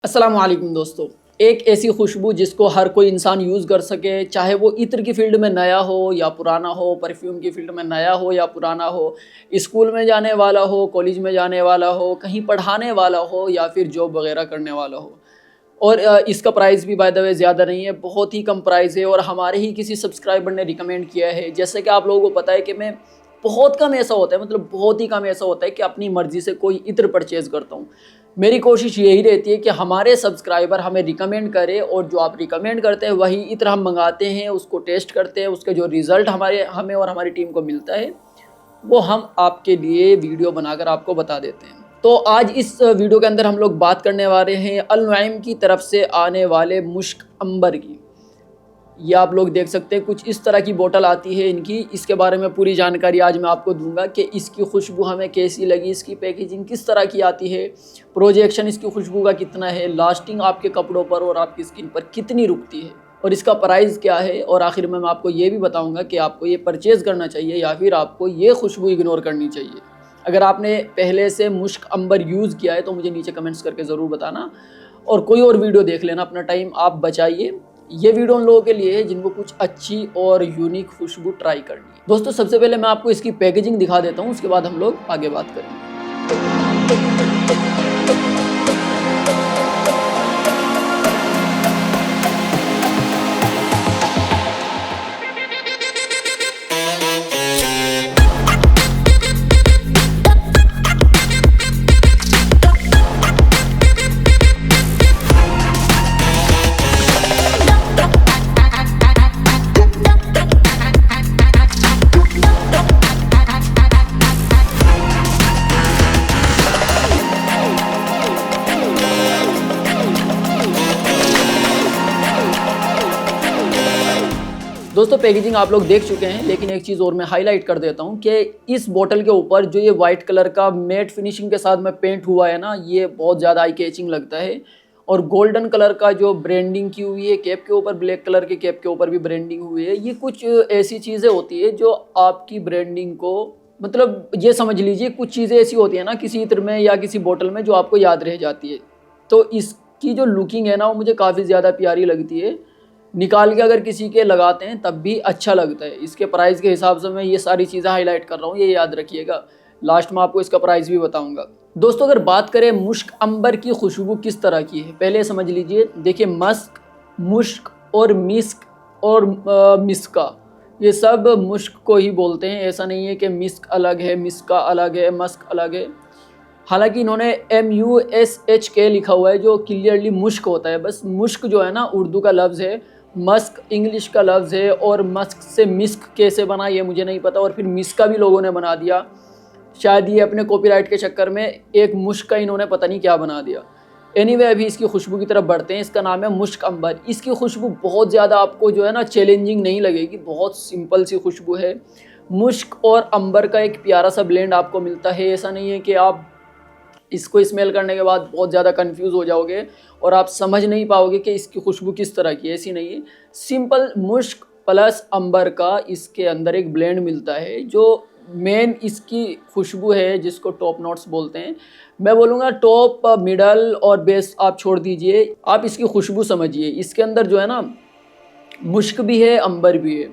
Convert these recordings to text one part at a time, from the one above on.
अस्सलाम वालेकुम दोस्तों। एक ऐसी खुशबू जिसको हर कोई इंसान यूज़ कर सके, चाहे वो इत्र की फ़ील्ड में नया हो या पुराना हो, परफ्यूम की फ़ील्ड में नया हो या पुराना हो, स्कूल में जाने वाला हो, कॉलेज में जाने वाला हो, कहीं पढ़ाने वाला हो या फिर जॉब वगैरह करने वाला हो। और इसका प्राइस भी बाय द वे ज़्यादा नहीं है, बहुत ही कम प्राइस है और हमारे ही किसी सब्सक्राइबर ने रिकमेंड किया है। जैसे कि आप लोगों को पता है कि मैं बहुत कम ऐसा होता है, मतलब बहुत ही कम ऐसा होता है कि अपनी मर्ज़ी से कोई इत्र परचेज़ करता हूँ। मेरी कोशिश यही रहती है कि हमारे सब्सक्राइबर हमें रिकमेंड करें और जो आप रिकमेंड करते हैं वही इत्र हम मंगाते हैं, उसको टेस्ट करते हैं, उसके जो रिज़ल्ट हमें और हमारी टीम को मिलता है वो हम आपके लिए वीडियो बनाकर आपको बता देते हैं। तो आज इस वीडियो के अंदर हम लोग बात करने वाले हैं अल नुआइम की तरफ से आने वाले मुश्क अंबर की। ये आप लोग देख सकते हैं, कुछ इस तरह की बोतल आती है इनकी। इसके बारे में पूरी जानकारी आज मैं आपको दूंगा कि इसकी खुशबू हमें कैसी लगी, इसकी पैकेजिंग किस तरह की आती है, प्रोजेक्शन इसकी खुशबू का कितना है, लास्टिंग आपके कपड़ों पर और आपकी स्किन पर कितनी रुकती है और इसका प्राइस क्या है। और आखिर में मैं आपको ये भी बताऊंगा कि आपको ये परचेज़ करना चाहिए या फिर आपको ये खुशबू इग्नोर करनी चाहिए। अगर आपने पहले से मुश्क अंबर यूज़ किया है तो मुझे नीचे कमेंट्स करके ज़रूर बताना और कोई और वीडियो देख लेना, अपना टाइम आप बचाइए। ये वीडियो उन लोगों के लिए है जिनको कुछ अच्छी और यूनिक खुशबू ट्राई करनी है। दोस्तों सबसे पहले मैं आपको इसकी पैकेजिंग दिखा देता हूँ, उसके बाद हम लोग आगे बात करेंगे। दोस्तों पैकेजिंग आप लोग देख चुके हैं, लेकिन एक चीज़ और मैं हाईलाइट कर देता हूं कि इस बोतल के ऊपर जो ये वाइट कलर का मैट फिनिशिंग के साथ में पेंट हुआ है ना, ये बहुत ज़्यादा आई कैचिंग लगता है। और गोल्डन कलर का जो ब्रांडिंग की हुई है कैप के ऊपर, ब्लैक कलर के कैप के ऊपर भी ब्रांडिंग हुई है। ये कुछ ऐसी चीज़ें होती है जो आपकी ब्रांडिंग को, मतलब ये समझ लीजिए कुछ चीज़ें ऐसी होती है ना किसी इत्र में या किसी बोतल में जो आपको याद रह जाती है। तो इसकी जो लुकिंग है ना वो मुझे काफ़ी ज़्यादा प्यारी लगती है। निकाल के अगर किसी के लगाते हैं तब भी अच्छा लगता है। इसके प्राइस के हिसाब से मैं ये सारी चीज़ें हाईलाइट कर रहा हूँ, ये याद रखिएगा। लास्ट में आपको इसका प्राइस भी बताऊंगा। दोस्तों अगर बात करें मुश्क अंबर की खुशबू किस तरह की है, पहले समझ लीजिए। देखिए मस्क, मुश्क और मिस्क और मिस्का, ये सब मुश्क को ही बोलते हैं। ऐसा नहीं है कि मिस्क अलग है, मिस्का अलग है, मस्क अलग है। हालांकि इन्होंने MUSHK लिखा हुआ है जो क्लियरली मुश्क होता है। बस मुश्क जो है ना उर्दू का लफ्ज़ है, मस्क इंग्लिश का लफ्ज़ है और मस्क से मिस्क कैसे बना ये मुझे नहीं पता। और फिर मिस्का भी लोगों ने बना दिया, शायद ये अपने कॉपीराइट के चक्कर में एक मुश्क का इन्होंने पता नहीं क्या बना दिया। एनीवे अभी इसकी खुशबू की तरफ बढ़ते हैं। इसका नाम है मुश्क अंबर। इसकी खुशबू बहुत ज़्यादा आपको जो है ना चैलेंजिंग नहीं लगेगी, बहुत सिंपल सी खुशबू है। मुश्क और अंबर का एक प्यारा सा ब्लेंड आपको मिलता है। ऐसा नहीं है कि आप इसको स्मेल करने के बाद बहुत ज़्यादा कंफ्यूज हो जाओगे और आप समझ नहीं पाओगे कि इसकी खुशबू किस तरह की है। ऐसी नहीं है, सिंपल मुश्क प्लस अंबर का इसके अंदर एक ब्लेंड मिलता है। जो मेन इसकी खुशबू है जिसको टॉप नोट्स बोलते हैं, मैं बोलूँगा टॉप, मिडल और बेस आप छोड़ दीजिए, आप इसकी खुशबू समझिए। इसके अंदर जो है ना मुश्क भी है, अंबर भी है,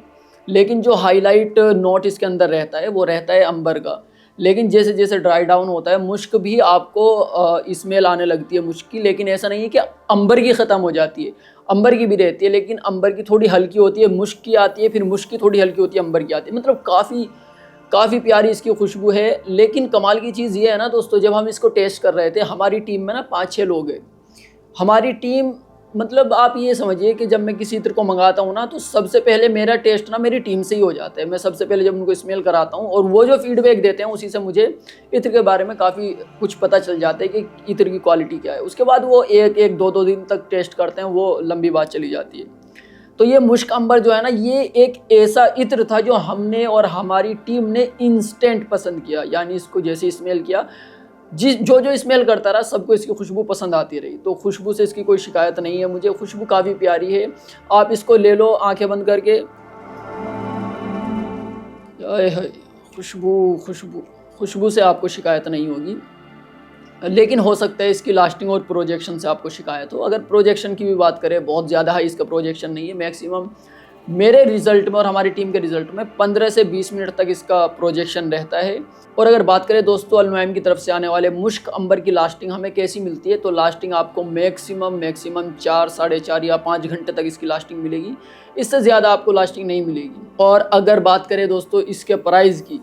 लेकिन जो हाईलाइट नोट इसके अंदर रहता है वो रहता है अंबर का। लेकिन जैसे जैसे ड्राई डाउन होता है मुश्क भी आपको स्मेल आने लगती है मुश्क की। लेकिन ऐसा नहीं है कि अंबर की ख़त्म हो जाती है, अंबर की भी रहती है, लेकिन अंबर की थोड़ी हल्की होती है, मुश्क की आती है, फिर मुश्क की थोड़ी हल्की होती है, अंबर की आती है। मतलब काफ़ी प्यारी इसकी खुशबू है। लेकिन कमाल की चीज़ ये है ना दोस्तों, जब हम इसको टेस्ट कर रहे थे हमारी टीम में ना 5-6 लोग हैं। हमारी टीम, मतलब आप ये समझिए कि जब मैं किसी इत्र को मंगाता हूँ ना तो सबसे पहले मेरा टेस्ट ना मेरी टीम से ही हो जाता है। मैं सबसे पहले जब उनको स्मेल कराता हूँ और वो जो फीडबैक देते हैं उसी से मुझे इत्र के बारे में काफ़ी कुछ पता चल जाता है कि इत्र की क्वालिटी क्या है। उसके बाद वो एक दो दिन तक टेस्ट करते हैं, वो लंबी बात चली जाती है। तो ये मुश्क अंबर जो है ना, ये एक ऐसा इत्र था जो हमने और हमारी टीम ने इंस्टेंट पसंद किया। यानी इसको जैसे स्मेल किया, जो स्मेल करता रहा सबको इसकी खुशबू पसंद आती रही। तो खुशबू से इसकी कोई शिकायत नहीं है मुझे, खुशबू काफ़ी प्यारी है। आप इसको ले लो आंखें बंद करके, खुशबू खुशबू खुशबू से आपको शिकायत नहीं होगी। लेकिन हो सकता है इसकी लास्टिंग और प्रोजेक्शन से आपको शिकायत हो। अगर प्रोजेक्शन की भी बात करें, बहुत ज़्यादा हाई इसका प्रोजेक्शन नहीं है। मैक्सिमम मेरे रिज़ल्ट में और हमारी टीम के रिज़ल्ट में 15 से 20 मिनट तक इसका प्रोजेक्शन रहता है। और अगर बात करें दोस्तों अल-नुआइम की तरफ से आने वाले मुश्क अंबर की लास्टिंग हमें कैसी मिलती है, तो लास्टिंग आपको मैक्सिमम 4, साढ़े 4 या 5 घंटे तक इसकी लास्टिंग मिलेगी। इससे ज़्यादा आपको लास्टिंग नहीं मिलेगी। और अगर बात करें दोस्तों इसके प्राइस की,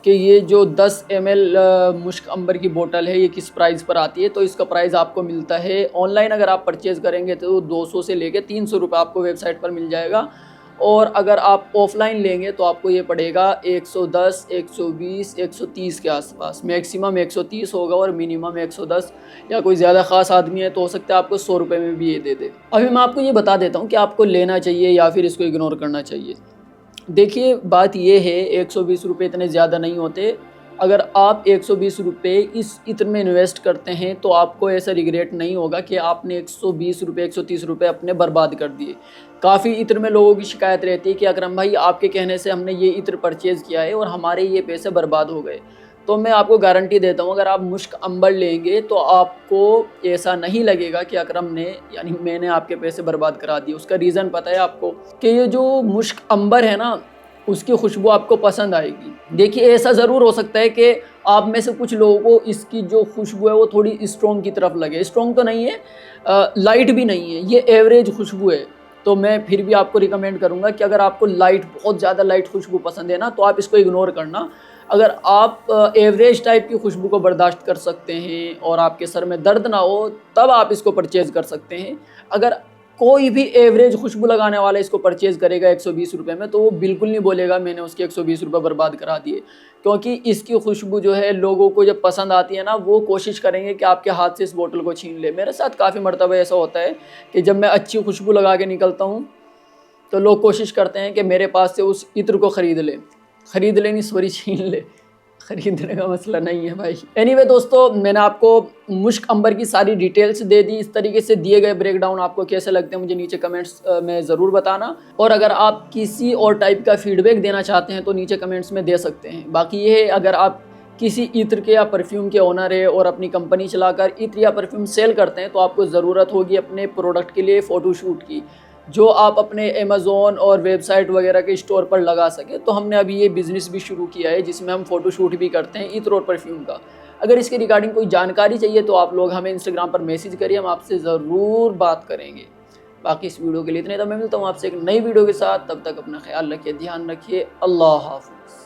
कि ये जो 10 ml मुश्क अंबर की बोतल है ये किस प्राइस पर आती है, तो इसका प्राइस आपको मिलता है ऑनलाइन अगर आप परचेज़ करेंगे तो 200 से लेके 300 रुपये आपको वेबसाइट पर मिल जाएगा। और अगर आप ऑफलाइन लेंगे तो आपको ये पड़ेगा 110, 120, 130 के आसपास। मैक्सिमम 130 होगा और मिनिमम 110, या कोई ज़्यादा ख़ास आदमी है तो हो सकता है आपको 100 रुपये में भी ये दे दे। अभी मैं आपको ये बता देता हूँ कि आपको लेना चाहिए या फिर इसको इग्नोर करना चाहिए। देखिए बात ये है, 120 रुपये इतने ज़्यादा नहीं होते। अगर आप 120 रुपये इस इत्र में इन्वेस्ट करते हैं तो आपको ऐसा रिग्रेट नहीं होगा कि आपने 120 रुपये 130 रुपये अपने बर्बाद कर दिए। काफ़ी इत्र में लोगों की शिकायत रहती है कि अकरम भाई आपके कहने से हमने ये इत्र परचेज़ किया है और हमारे ये पैसे बर्बाद हो गए। तो मैं आपको गारंटी देता हूँ, अगर आप मुश्क अंबर लेंगे तो आपको ऐसा नहीं लगेगा कि अकरम ने यानी मैंने आपके पैसे बर्बाद करा दिए। उसका रीज़न पता है आपको, कि ये जो मुश्क अंबर है ना उसकी खुशबू आपको पसंद आएगी। देखिए ऐसा ज़रूर हो सकता है कि आप में से कुछ लोगों को इसकी जो खुशबू है वो थोड़ी स्ट्रॉन्ग की तरफ लगे। स्ट्रॉन्ग तो नहीं है, लाइट भी नहीं है, ये एवरेज खुशबू है। तो मैं फिर भी आपको रिकमेंड करूँगा कि अगर आपको लाइट, बहुत ज़्यादा लाइट खुशबू पसंद है ना, तो आप इसको इग्नोर करना। अगर आप एवरेज टाइप की खुशबू को बर्दाश्त कर सकते हैं और आपके सर में दर्द ना हो, तब आप इसको परचेज़ कर सकते हैं। अगर कोई भी एवरेज खुशबू लगाने वाला इसको परचेज़ करेगा 120 रुपये में, तो वो बिल्कुल नहीं बोलेगा मैंने उसके 120 रुपये बर्बाद करा दिए। क्योंकि इसकी खुशबू जो है लोगों को जब पसंद आती है ना, वो कोशिश करेंगे कि आपके हाथ से इस बोतल को छीन ले। मेरे साथ काफ़ी मरतबा ऐसा होता है कि जब मैं अच्छी खुशबू लगा के निकलता हूँ तो लोग कोशिश करते हैं कि मेरे पास से उस इत्र को ख़रीद ले नहीं, सॉरी, छीन ले। ख़रीदने का मसला नहीं है भाई। एनीवे दोस्तों, मैंने आपको मुश्क अंबर की सारी डिटेल्स दे दी। इस तरीके से दिए गए ब्रेकडाउन आपको कैसे लगते हैं मुझे नीचे कमेंट्स में ज़रूर बताना। और अगर आप किसी और टाइप का फ़ीडबैक देना चाहते हैं तो नीचे कमेंट्स में दे सकते हैं। बाकी ये है, अगर आप किसी इत्र के या परफ्यूम के ओनर है और अपनी कंपनी चलाकर इत्र या परफ्यूम सेल करते हैं, तो आपको ज़रूरत होगी अपने प्रोडक्ट के लिए फ़ोटोशूट की, जो आप अपने अमेज़ोन और वेबसाइट वगैरह के स्टोर पर लगा सके। तो हमने अभी ये बिज़नेस भी शुरू किया है जिसमें हम फ़ोटोशूट भी करते हैं इत्र और परफ्यूम का। अगर इसके रिगार्डिंग कोई जानकारी चाहिए तो आप लोग हमें इंस्टाग्राम पर मैसेज करिए, हम आपसे ज़रूर बात करेंगे। बाकी इस वीडियो के लिए इतने, तो मैं मिलता हूँ आपसे एक नई वीडियो के साथ। तब तक अपना ख्याल रखिए, ध्यान रखिए। अल्लाह हाफ़िज़।